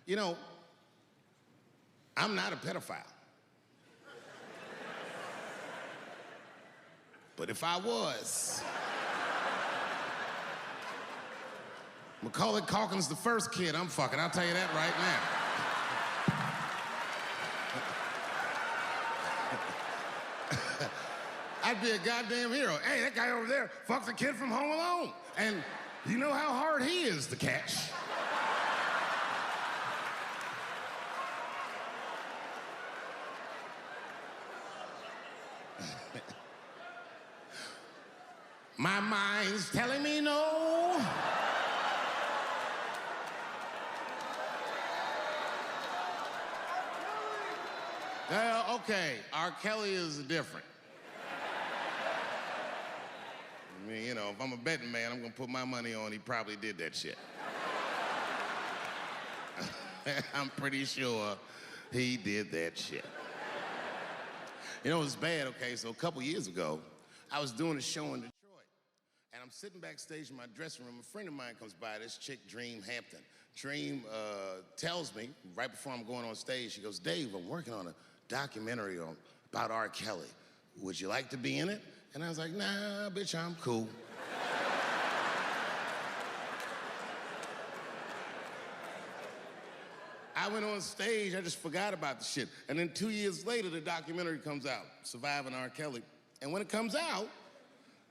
You know, I'm not a pedophile. But if I was, Macaulay Culkin's the first kid I'm fucking, I'll tell you that right now. I'd be a goddamn hero. Hey, that guy over there fucks a kid from Home Alone. And you know how hard he is to catch. My mind's telling me no. Okay, R. Kelly is different. I mean, you know, if I'm a betting man, I'm gonna put my money on he probably did that shit. I'm pretty sure he did that shit. You know, it's bad, okay, so a couple years ago, I was doing a show in Detroit, and I'm sitting backstage in my dressing room. A friend of mine comes by, this chick, Dream Hampton. Dream tells me, right before I'm going on stage, she goes, Dave, I'm working on a documentary about R. Kelly. Would you like to be in it? And I was like, nah, bitch, I'm cool. I went on stage, I just forgot about the shit. And then 2 years later, the documentary comes out, Surviving R. Kelly. And when it comes out,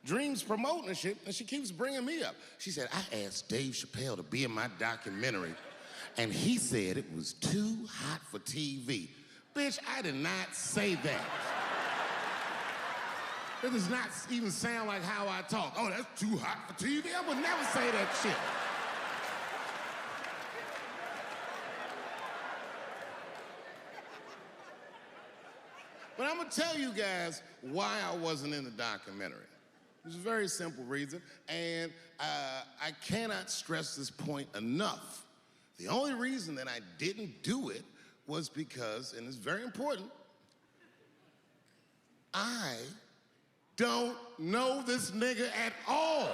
Dream's promoting the shit, and she keeps bringing me up. She said, I asked Dave Chapelle to be in my documentary, and he said it was too hot for TV. Bitch, I did not say that. It does not even sound like how I talk. Oh, that's too hot for TV? I would never say that shit. But I'm gonna tell you guys why I wasn't in the documentary. There's a very simple reason, and I cannot stress this point enough. The only reason that I didn't do it was because, and it's very important, I don't know this nigga at all.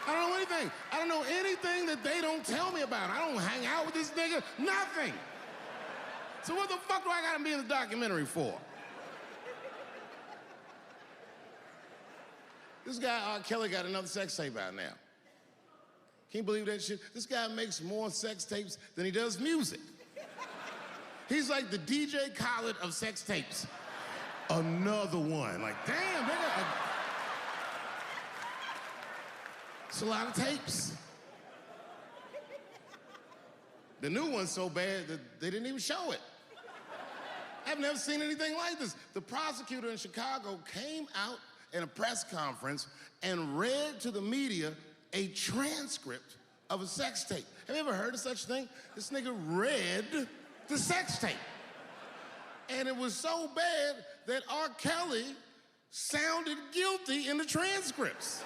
I don't know anything. I don't know anything that they don't tell me about. I don't hang out with this nigga, nothing. So what the fuck do I gotta be in the documentary for? This guy, R. Kelly, got another sex tape out now. Can you believe that shit? This guy makes more sex tapes than he does music. He's like the DJ Khaled of sex tapes. Another one. Like, damn, nigga. It's a lot of tapes. The new one's so bad that they didn't even show it. I've never seen anything like this. The prosecutor in Chicago came out in a press conference and read to the media a transcript of a sex tape. Have you ever heard of such a thing? This nigga read the sex tape. And it was so bad that R. Kelly sounded guilty in the transcripts.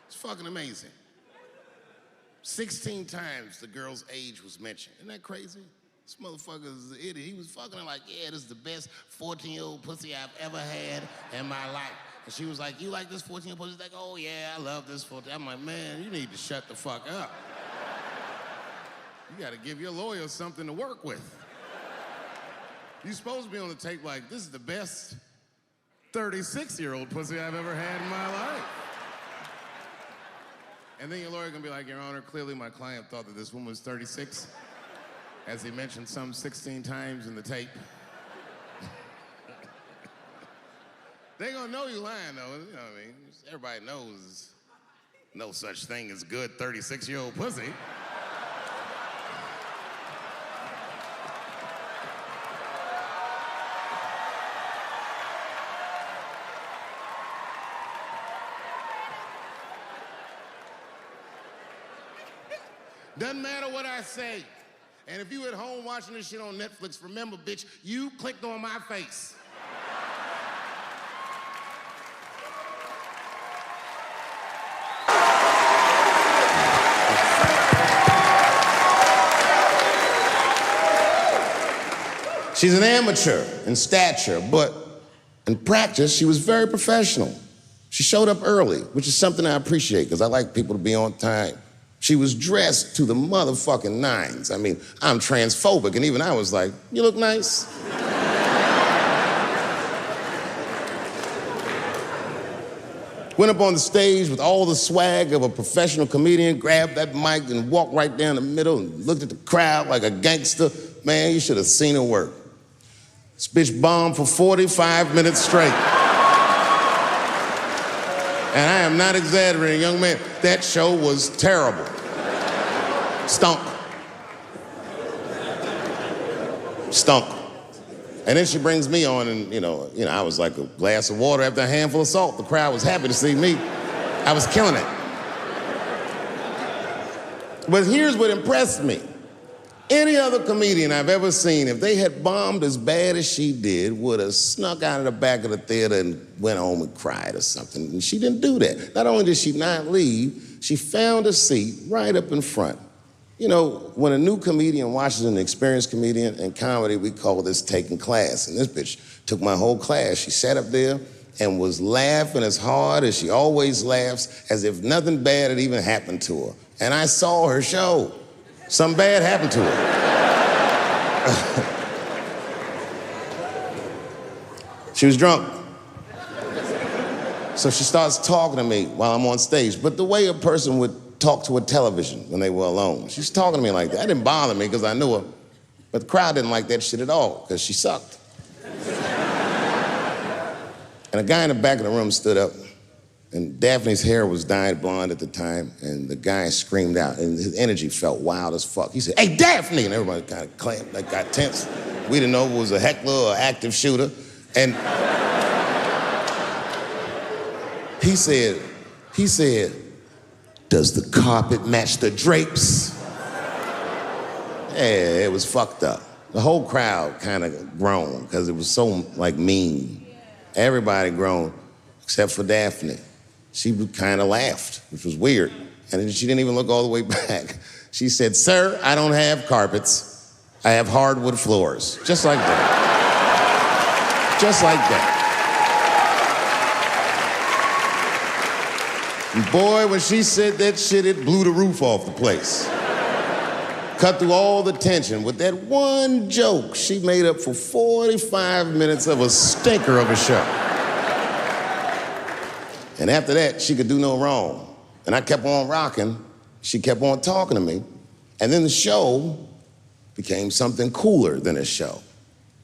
It's fucking amazing. 16 times the girl's age was mentioned. Isn't that crazy? This motherfucker's an idiot. He was fucking her like, yeah, this is the best 14-year-old pussy I've ever had in my life. And she was like, you like this 14-year-old pussy? He's like, oh yeah, I love this 14. I'm like, man, you need to shut the fuck up. You gotta give your lawyer something to work with. You're supposed to be on the tape like, this is the best 36-year-old pussy I've ever had in my life. And then your lawyer gonna be like, Your Honor, clearly my client thought that this woman was 36, as he mentioned some 16 times in the tape. They gonna know you lying though, you know what I mean? Everybody knows no such thing as good 36-year-old pussy. Doesn't matter what I say. And if you at home watching this shit on Netflix, remember, bitch, you clicked on my face. She's an amateur in stature, but in practice, she was very professional. She showed up early, which is something I appreciate because I like people to be on time. She was dressed to the motherfucking nines. I mean, I'm transphobic, and even I was like, you look nice. Went up on the stage with all the swag of a professional comedian, grabbed that mic and walked right down the middle and looked at the crowd like a gangster. Man, you should have seen her work. This bitch bombed for 45 minutes straight. And I am not exaggerating, young man. That show was terrible. Stunk. Stunk. And then she brings me on, and you know, I was like a glass of water after a handful of salt. The crowd was happy to see me. I was killing it. But here's what impressed me. Any other comedian I've ever seen, if they had bombed as bad as she did, would have snuck out of the back of the theater and went home and cried or something. And she didn't do that. Not only did she not leave, she found a seat right up in front. You know, when a new comedian watches an experienced comedian in comedy, we call this taking class. And this bitch took my whole class. She sat up there and was laughing as hard as she always laughs, as if nothing bad had even happened to her. And I saw her show. Something bad happened to her. She was drunk. So she starts talking to me while I'm on stage, but the way a person would talk to a television when they were alone. She's talking to me like that. That didn't bother me because I knew her, but the crowd didn't like that shit at all because she sucked. And a guy in the back of the room stood up, and Daphne's hair was dyed blonde at the time, and the guy screamed out, and his energy felt wild as fuck. He said, "Hey, Daphne!" And everybody kind of clamped, like got tense. We didn't know if it was a heckler or an active shooter. And he said, "Does the carpet match the drapes?" Yeah, it was fucked up. The whole crowd kind of groaned because it was so, like, mean. Everybody groaned, except for Daphne. She kind of laughed, which was weird. And then she didn't even look all the way back. She said, "Sir, I don't have carpets. I have hardwood floors." Just like that. Just like that. And boy, when she said that shit, it blew the roof off the place. Cut through all the tension. With that one joke, she made up for 45 minutes of a stinker of a show. And after that, she could do no wrong. And I kept on rocking. She kept on talking to me. And then the show became something cooler than a show.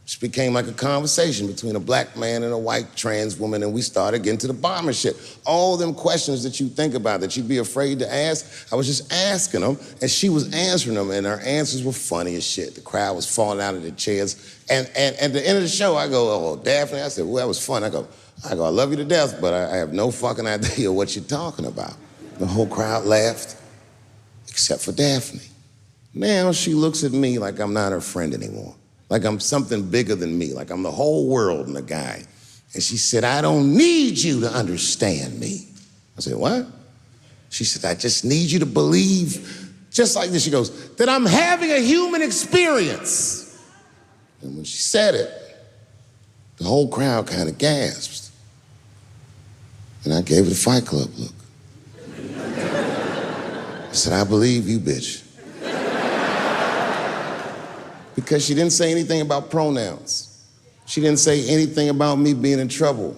It became like a conversation between a black man and a white trans woman, and we started getting to the bomber shit. All them questions that you think about that you'd be afraid to ask, I was just asking them, and she was answering them, and her answers were funny as shit. The crowd was falling out of their chairs. And at the end of the show, I go, "Oh, Daphne," I said, "Well, that was fun." I go, "I love you to death, but I have no fucking idea what you're talking about." The whole crowd laughed, except for Daphne. Now she looks at me like I'm not her friend anymore. Like I'm something bigger than me, like I'm the whole world and a guy. And she said, "I don't need you to understand me." I said, "What?" She said, "I just need you to believe," just like this, she goes, "that I'm having a human experience." And when she said it, the whole crowd kind of gasped. And I gave her the Fight Club look. I said, "I believe you, bitch." Because she didn't say anything about pronouns. She didn't say anything about me being in trouble.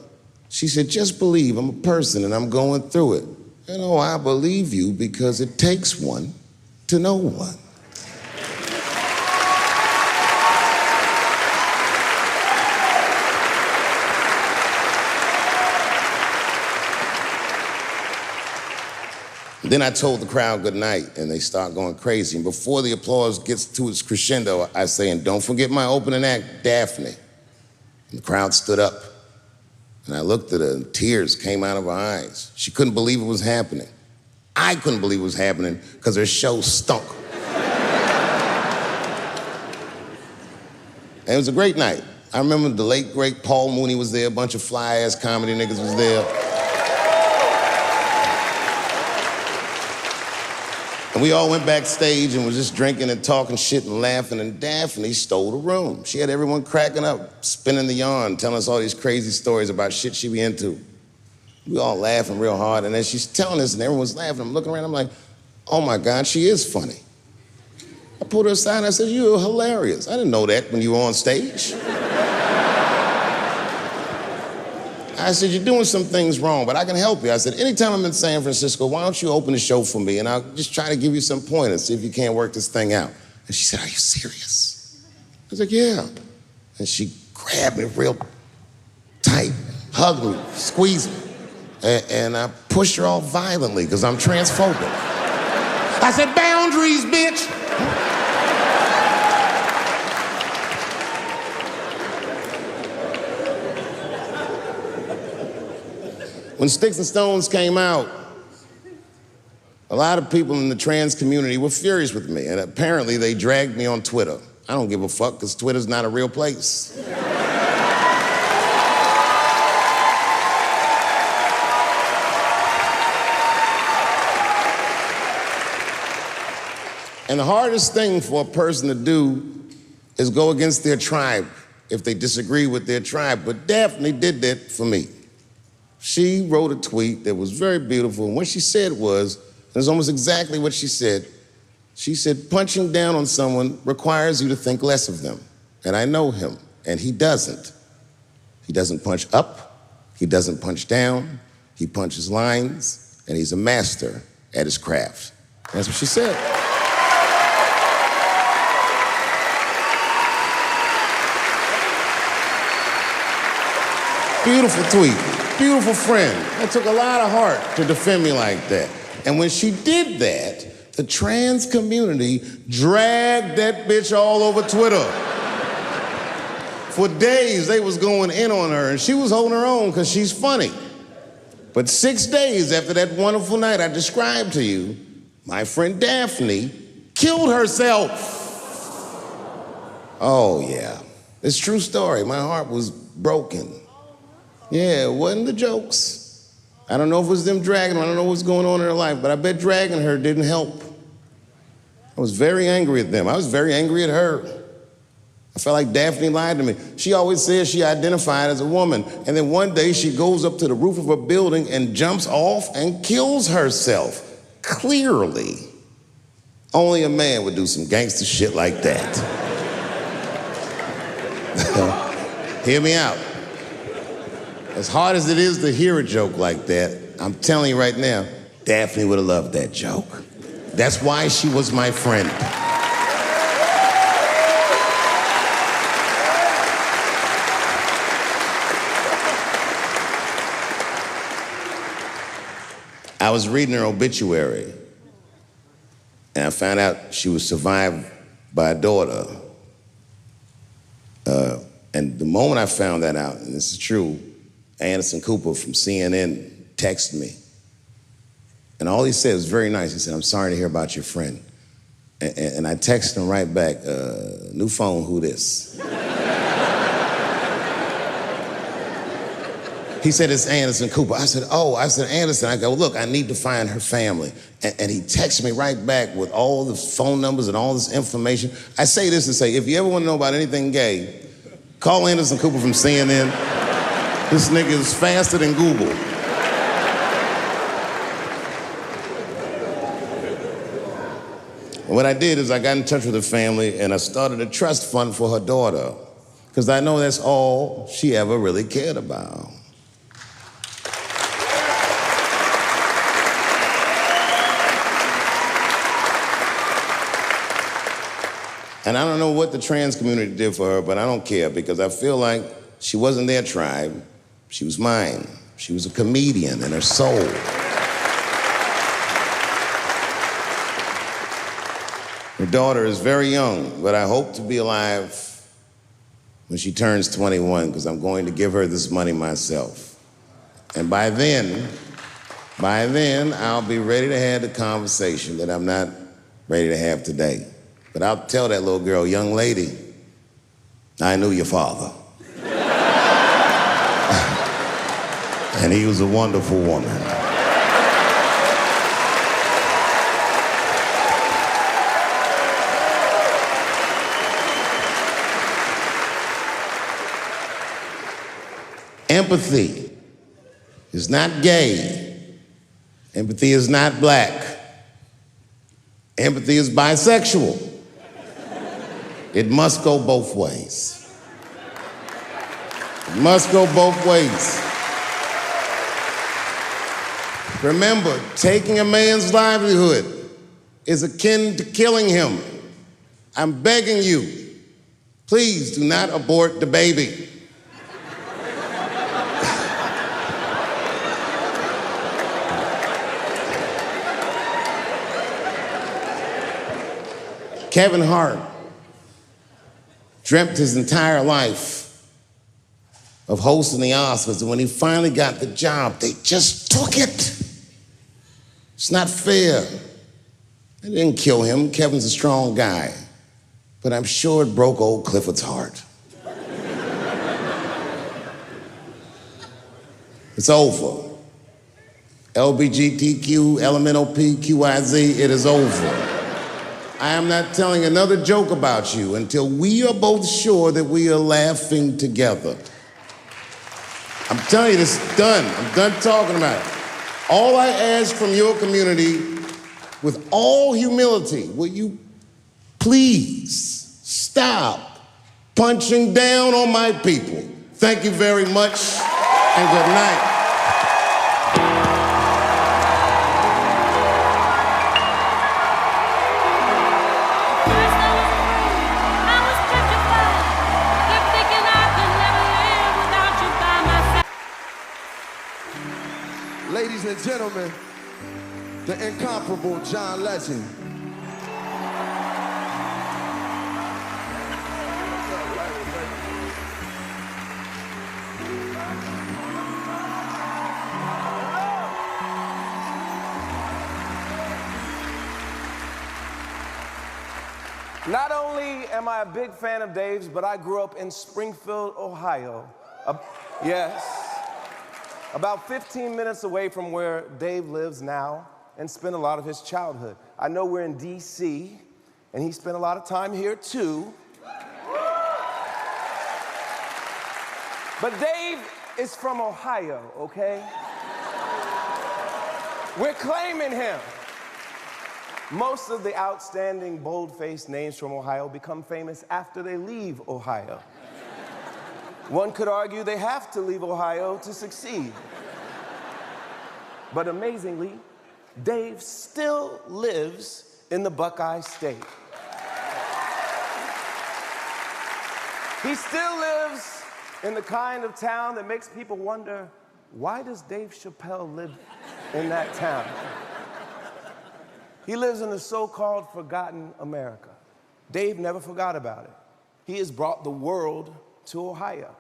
She said, "Just believe I'm a person and I'm going through it." And oh, I believe you because it takes one to know one. Then I told the crowd good night, and they start going crazy. And before the applause gets to its crescendo, I say, "And don't forget my opening act, Daphne." And the crowd stood up. And I looked at her, and tears came out of her eyes. She couldn't believe it was happening. I couldn't believe it was happening because her show stunk. And it was a great night. I remember the late, great Paul Mooney was there, a bunch of fly-ass comedy niggas was there. And we all went backstage and was just drinking and talking shit and laughing, and Daphne stole the room. She had everyone cracking up, spinning the yarn, telling us all these crazy stories about shit she be into. We all laughing real hard, and then she's telling us, and everyone's laughing. I'm looking around, I'm like, oh my God, she is funny. I pulled her aside and I said, you're hilarious. I didn't know that when you were on stage. I said, you're doing some things wrong, but I can help you. I said, anytime I'm in San Francisco, why don't you open the show for me, and I'll just try to give you some pointers, see if you can't work this thing out. And she said, are you serious? I was like, yeah. And she grabbed me real tight, hugged me, squeezed me. And I pushed her off violently because I'm transphobic. I said, boundaries, bitch. When Sticks and Stones came out, a lot of people in the trans community were furious with me, and apparently they dragged me on Twitter. I don't give a fuck, because Twitter's not a real place. And the hardest thing for a person to do is go against their tribe if they disagree with their tribe. But Daphne did that for me. She wrote a tweet that was very beautiful, and what she said was, it was almost exactly what she said. She said, punching down on someone requires you to think less of them. And I know him, and he doesn't. He doesn't punch up, he doesn't punch down, he punches lines, and he's a master at his craft. That's what she said. Beautiful tweet, beautiful friend. It took a lot of heart to defend me like that. And when she did that, the trans community dragged that bitch all over Twitter. For days, they was going in on her, and she was holding her own because she's funny. But 6 days after that wonderful night I described to you, my friend Daphne killed herself. Oh, yeah. It's a true story. My heart was broken. Yeah, it wasn't the jokes. I don't know if it was them dragging her. I don't know what's going on in her life, but I bet dragging her didn't help. I was very angry at them. I was very angry at her. I felt like Daphne lied to me. She always says she identified as a woman, and then one day she goes up to the roof of a building and jumps off and kills herself. Clearly, only a man would do some gangster shit like that. Hear me out. As hard as it is to hear a joke like that, I'm telling you right now, Daphne would have loved that joke. That's why she was my friend. I was reading her obituary, and I found out she was survived by a daughter. And the moment I found that out, and this is true, Anderson Cooper from CNN texted me. And all he said was very nice. He said, I'm sorry to hear about your friend. And I texted him right back, new phone, who this? He said, it's Anderson Cooper. I said, oh, Anderson. I go, look, I need to find her family. And he texted me right back with all the phone numbers and all this information. I say this to say, if you ever want to know about anything gay, call Anderson Cooper from CNN. This nigga is faster than Google. And what I did is I got in touch with her family and I started a trust fund for her daughter, because I know that's all she ever really cared about. And I don't know what the trans community did for her, but I don't care, because I feel like she wasn't their tribe. She was mine. She was a comedian in her soul. Her daughter is very young, but I hope to be alive when she turns 21, because I'm going to give her this money myself. And by then, I'll be ready to have the conversation that I'm not ready to have today. But I'll tell that little girl, young lady, I knew your father. And he was a wonderful woman. Empathy is not gay. Empathy is not black. Empathy is bisexual. It must go both ways. It must go both ways. Remember, taking a man's livelihood is akin to killing him. I'm begging you, please do not abort the baby. Kevin Hart dreamt his entire life of hosting the Oscars, and when he finally got the job, they just took it. It's not fair. They didn't kill him. Kevin's a strong guy. But I'm sure it broke old Clifford's heart. It's over. LBGTQ, LMNOP, QIZ, it is over. I am not telling another joke about you until we are both sure that we are laughing together. I'm telling you, this is done. I'm done talking about it. All I ask from your community, with all humility, will you please stop punching down on my people? Thank you very much, and good night. Ladies and gentlemen, the incomparable John Legend. Not only am I a big fan of Dave's, but I grew up in Springfield, Ohio. Yes. About 15 minutes away from where Dave lives now and spent a lot of his childhood. I know we're in D.C., and he spent a lot of time here too. But Dave is from Ohio, okay? We're claiming him. Most of the outstanding, bold-faced names from Ohio become famous after they leave Ohio. One could argue they have to leave Ohio to succeed. But amazingly, Dave still lives in the Buckeye State. He still lives in the kind of town that makes people wonder, why does Dave Chapelle live in that town? He lives in the so-called forgotten America. Dave never forgot about it. He has brought the world to Ohio.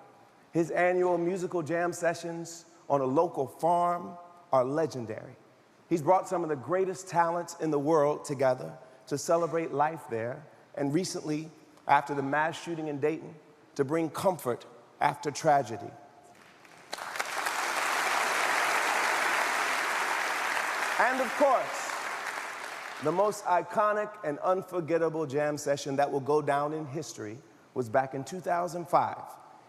His annual musical jam sessions on a local farm are legendary. He's brought some of the greatest talents in the world together to celebrate life there, and recently, after the mass shooting in Dayton, to bring comfort after tragedy. And of course, the most iconic and unforgettable jam session that will go down in history was back in 2005.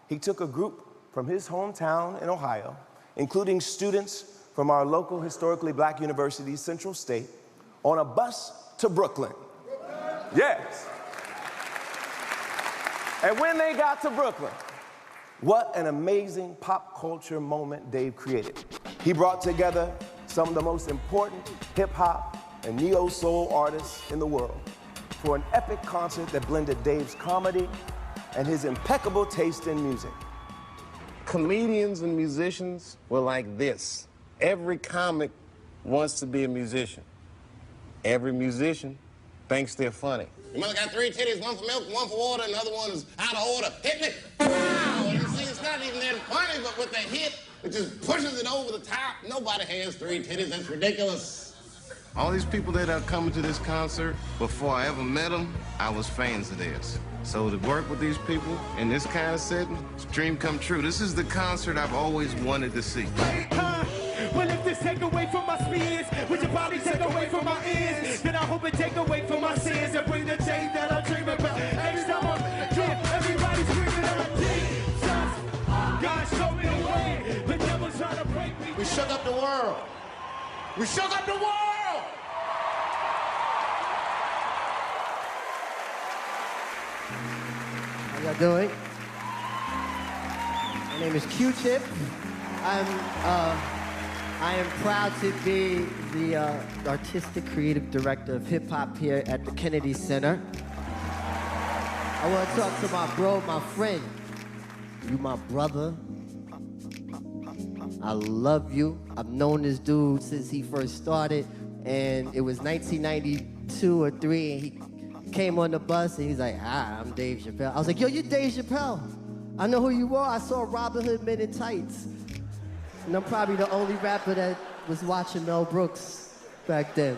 He took a group from his hometown in Ohio, including students from our local historically black university, Central State, on a bus to Brooklyn. Yes. And when they got to Brooklyn, what an amazing pop culture moment Dave created. He brought together some of the most important hip-hop and neo-soul artists in the world for an epic concert that blended Dave's comedy and his impeccable taste in music. Comedians and musicians were like this. Every comic wants to be a musician. Every musician thinks they're funny. Your mother got 3 titties, one for milk, one for water, and the other one is out of order. Hit me! Wow! And you see, it's not even that funny, but with the hit, it just pushes it over the top. Nobody has 3 titties. That's ridiculous. All these people that are coming to this concert, before I ever met them, I was fans of theirs. So to work with these people in this kind of setting, it's a dream come true. This is the concert I've always wanted to see. Well, if this take away from my spears, would you probably take away from my ears? Then I hope it take away from my sins and bring the change that I'm dreaming about. Next time I'm everybody's screaming out, Jesus, God show me the way. The devil's trying to break me. We show We shook up the world. How y'all doing? My name is Q-Tip. I am proud to be the artistic creative director of hip hop here at the Kennedy Center. I want to talk to my bro, my friend. You my brother. I love you. I've known this dude since he first started, and it was 1992 or 3, and he came on the bus, and he's like, I'm Dave Chapelle. I was like, yo, you're Dave Chapelle. I know who you are. I saw Robin Hood Men in Tights. And I'm probably the only rapper that was watching Mel Brooks back then.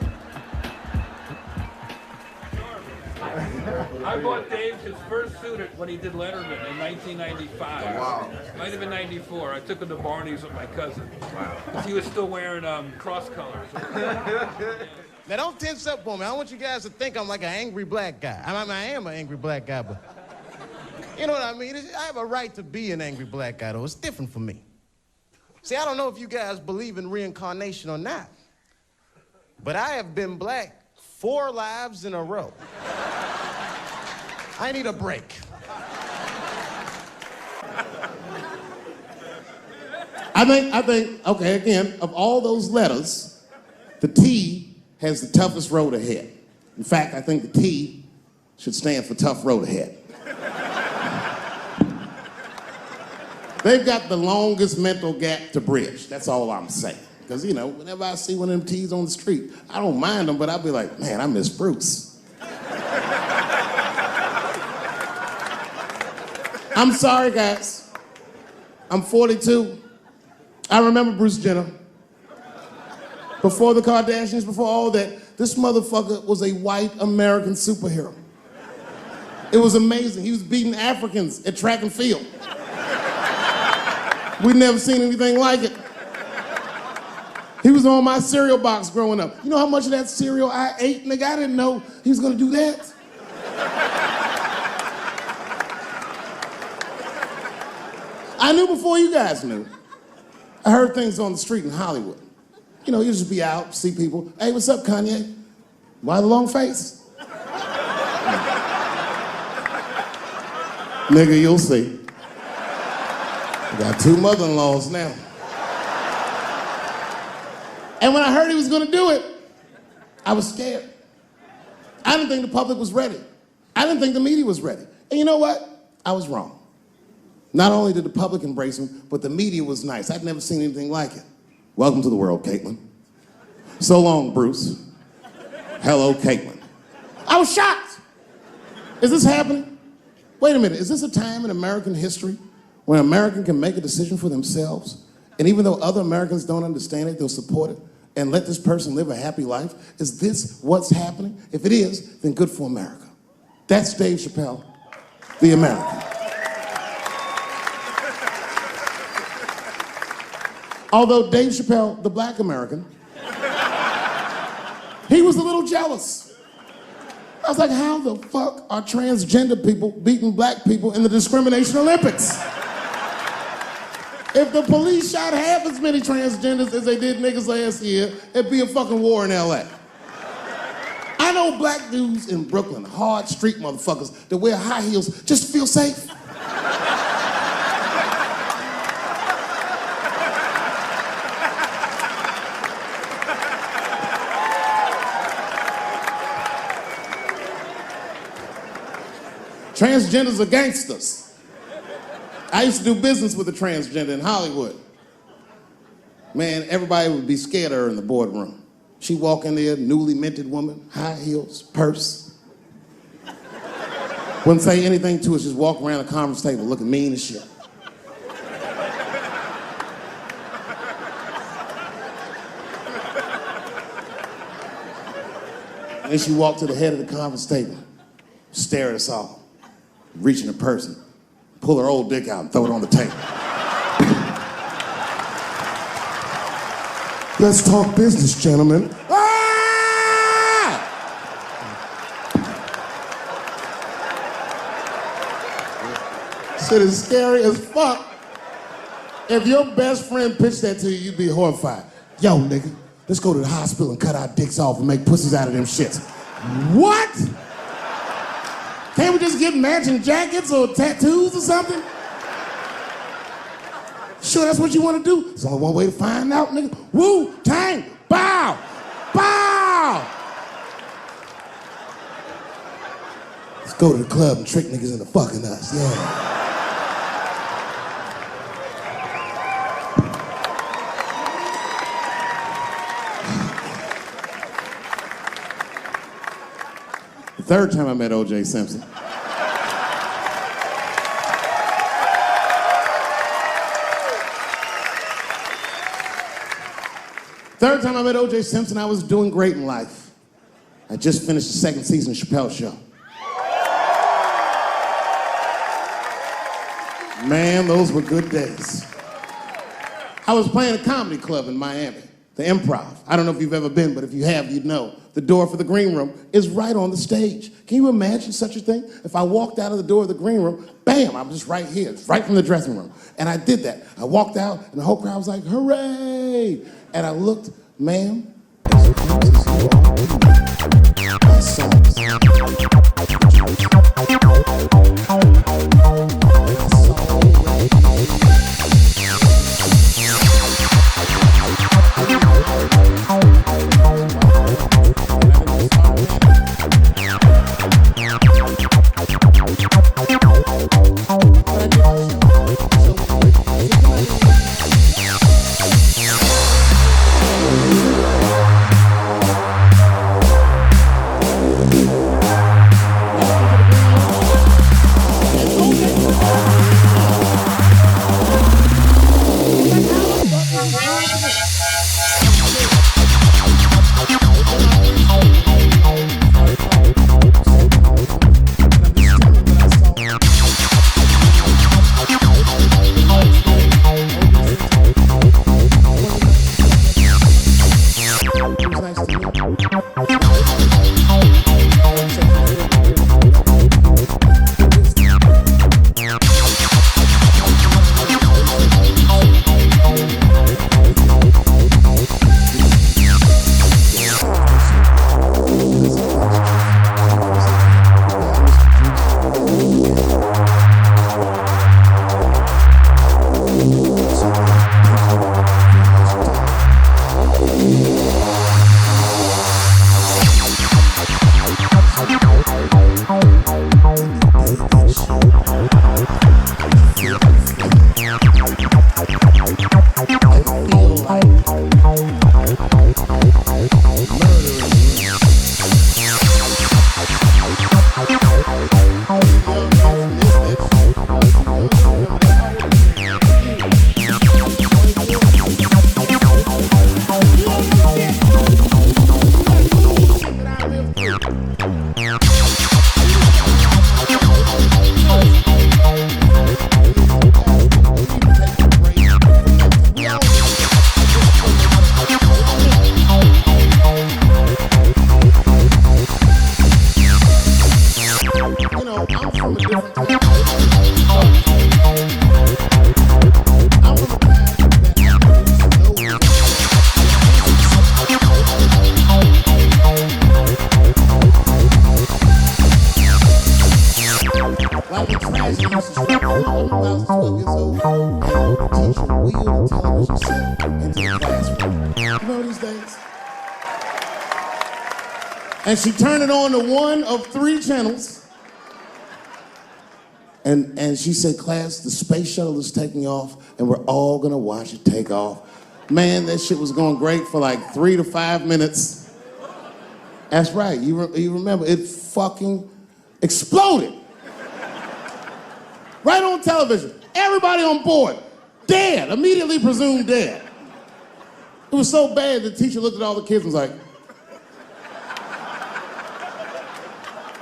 I bought Dave his first suit when he did Letterman in 1995. Wow. Might have been 94. I took him to Barney's with my cousin. Wow. He was still wearing cross colors. Now don't tense up on me. I don't want you guys to think I'm like an angry black guy. I am an angry black guy, but you know what I mean? I have a right to be an angry black guy, though. It's different for me. See, I don't know if you guys believe in reincarnation or not, but I have been black 4 lives in a row. I need a break. I think, okay, again, of all those letters, the T has the toughest road ahead. In fact, I think the T should stand for tough road ahead. They've got the longest mental gap to bridge. That's all I'm saying. Because, you know, whenever I see one of them T's on the street, I don't mind them, but I'll be like, man, I miss Bruce. I'm sorry, guys. I'm 42. I remember Bruce Jenner. Before the Kardashians, before all that, this motherfucker was a white American superhero. It was amazing. He was beating Africans at track and field. We'd never seen anything like it. He was on my cereal box growing up. You know how much of that cereal I ate, nigga? I didn't know he was gonna do that. I knew before you guys knew. I heard things on the street in Hollywood. You know, you just be out, see people. Hey, what's up, Kanye? Why the long face? Nigga, you'll see. I got 2 mother-in-laws now. And when I heard he was gonna do it, I was scared. I didn't think the public was ready. I didn't think the media was ready. And you know what? I was wrong. Not only did the public embrace him, but the media was nice. I'd never seen anything like it. Welcome to the world, Caitlin. So long, Bruce. Hello, Caitlin. I was shocked. Is this happening? Wait a minute, is this a time in American history when an American can make a decision for themselves? And even though other Americans don't understand it, they'll support it and let this person live a happy life? Is this what's happening? If it is, then good for America. That's Dave Chapelle, the American. Although Dave Chapelle, the black American, he was a little jealous. I was like, how the fuck are transgender people beating black people in the discrimination Olympics? If the police shot half as many transgenders as they did niggas last year, it'd be a fucking war in LA. I know black dudes in Brooklyn, hard street motherfuckers that wear high heels just to feel safe. Transgenders are gangsters. I used to do business with a transgender in Hollywood. Man, everybody would be scared of her in the boardroom. She'd walk in there, newly minted woman, high heels, purse. Wouldn't say anything to us, just walk around the conference table looking mean as shit. And then she walked to the head of the conference table, stare at us all. Reach in her purse and pull her old dick out and throw it on the table. Let's talk business, gentlemen. Ah! Shit is scary as fuck. If your best friend pitched that to you, you'd be horrified. Yo, nigga, let's go to the hospital and cut our dicks off and make pussies out of them shits. What? Can't we just get matching jackets or tattoos or something? Sure, that's what you want to do? There's only one way to find out, nigga. Wu-Tang, bow, bow. Let's go to the club and trick niggas into fucking us, yeah. The third time I met O.J. Simpson. Third time I met O.J. Simpson, I was doing great in life. I just finished the second season of Chapelle show. Man, those were good days. I was playing a comedy club in Miami, the Improv. I don't know if you've ever been, but if you have, you'd know. The door for the green room is right on the stage. Can you imagine such a thing? If I walked out of the door of the green room, bam, I'm just right here. It's right from the dressing room. And I did that. I walked out, and the whole crowd was like, hooray! And I looked, ma'am, as close as you are to my songs. And she turned it on to one of 3 channels. And she said, class, the space shuttle is taking off, and we're all gonna watch it take off. Man, that shit was going great for like 3 to 5 minutes. That's right, you remember, it fucking exploded. Right on television, everybody on board, dead, immediately presumed dead. It was so bad, the teacher looked at all the kids and was like,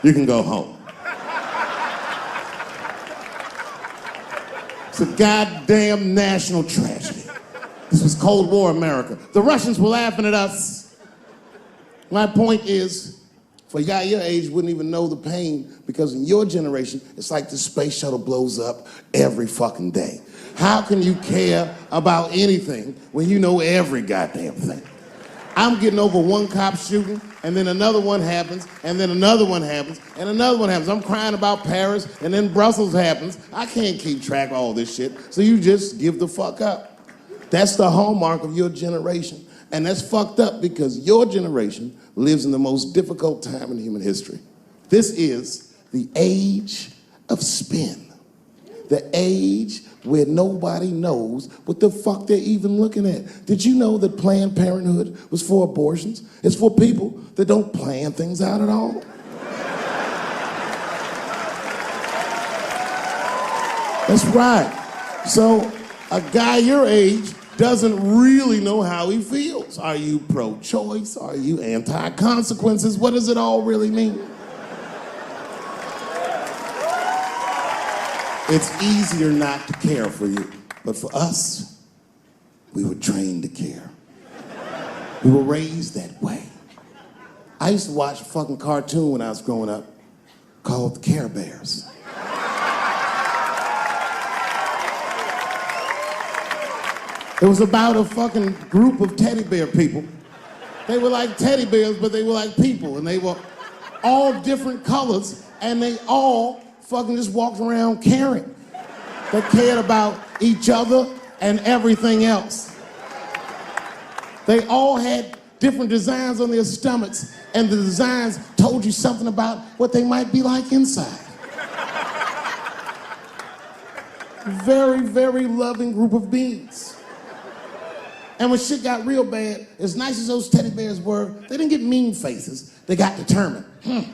you can go home. It's a goddamn national tragedy. This was Cold War America. The Russians were laughing at us. My point is, for a guy your age wouldn't even know the pain because in your generation, it's like the space shuttle blows up every fucking day. How can you care about anything when you know every goddamn thing? I'm getting over one cop shooting, and then another one happens, and then another one happens, and another one happens. I'm crying about Paris, and then Brussels happens. I can't keep track of all this shit, so you just give the fuck up. That's the hallmark of your generation. And that's fucked up because your generation lives in the most difficult time in human history. This is the age of spin. The age where nobody knows what the fuck they're even looking at. Did you know that Planned Parenthood was for abortions? It's for people that don't plan things out at all. That's right. So a guy your age doesn't really know how he feels. Are you pro-choice? Are you anti-consequences? What does it all really mean? It's easier not to care for you. But for us, we were trained to care. We were raised that way. I used to watch a fucking cartoon when I was growing up called the Care Bears. It was about a fucking group of teddy bear people. They were like teddy bears, but they were like people, and they were all different colors, and they all fucking just walked around caring. They cared about each other and everything else. They all had different designs on their stomachs, and the designs told you something about what they might be like inside. Very, very loving group of beings. And when shit got real bad, as nice as those teddy bears were, they didn't get mean faces. They got determined. And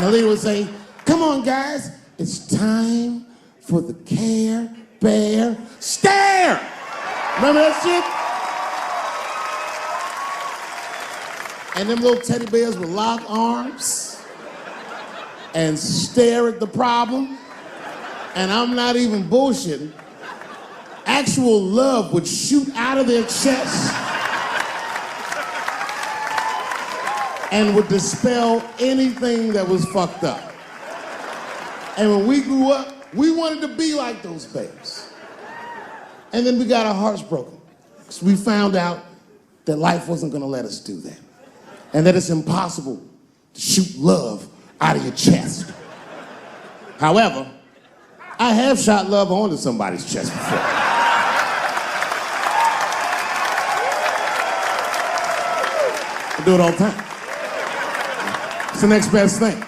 the leader would say, "Come on, guys, it's time for the Care Bear Stare." Remember that shit? And them little teddy bears would lock arms and stare at the problem. And I'm not even bullshitting. Actual love would shoot out of their chests and would dispel anything that was fucked up. And when we grew up, we wanted to be like those bears. And then we got our hearts broken because we found out that life wasn't gonna let us do that. And that it's impossible to shoot love out of your chest. However, I have shot love onto somebody's chest before. I do it all the time. It's the next best thing.